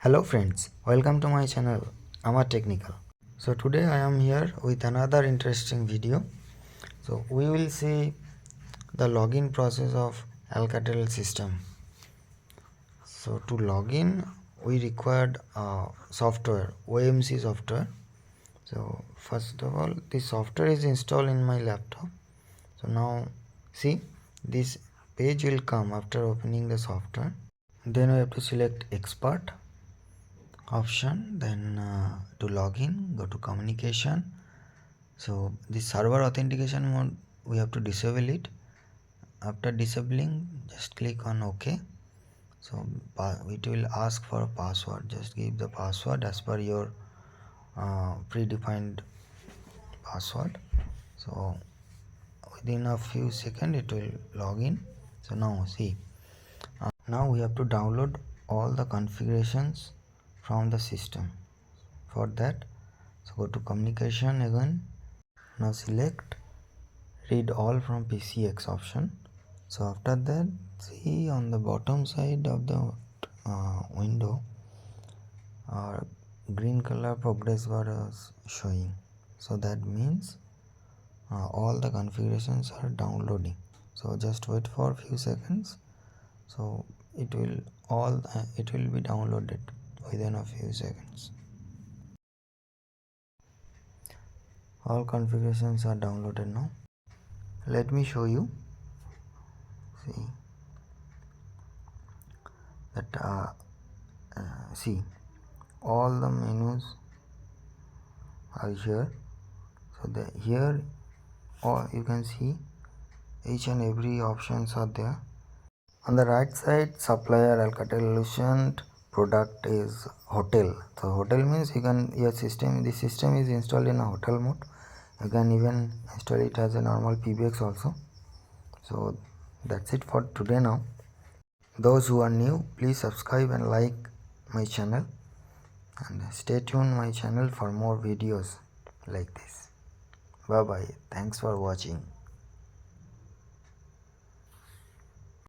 Hello friends, welcome to my channel Amar Technical. So today I am here with another interesting video. So we will see the login process of Alcatel system. So to login we required software, OMC software. So first of all this software is installed in my laptop. So now see, this page will come after opening the software. Then we have to select expert option, then to login go to communication. So this server authentication mode we have to disable it. After disabling, just click on OK. So it will ask for a password. Just give the password as per your predefined password. So within a few seconds it will log in. So now see, now we have to download all the configurations from the system. For that, so go to communication again. Now select read all from PCX option. So after that, see on the bottom side of the window, green color progress bar is showing. So that means all the configurations are downloading. So just wait for a few seconds. So it will be downloaded within a few seconds. All configurations are downloaded now. Let me show you. See that see, all the menus are here. So here all you can see each and every options are there. On the right side, supplier Alcatel-Lucent, product is hotel. So hotel means this system is installed in a hotel mode. You can even install it as a normal PBX also. So that's it for today now. Those who are new, please subscribe and like my channel, and stay tuned my channel for more videos like this. Bye bye. Thanks for watching.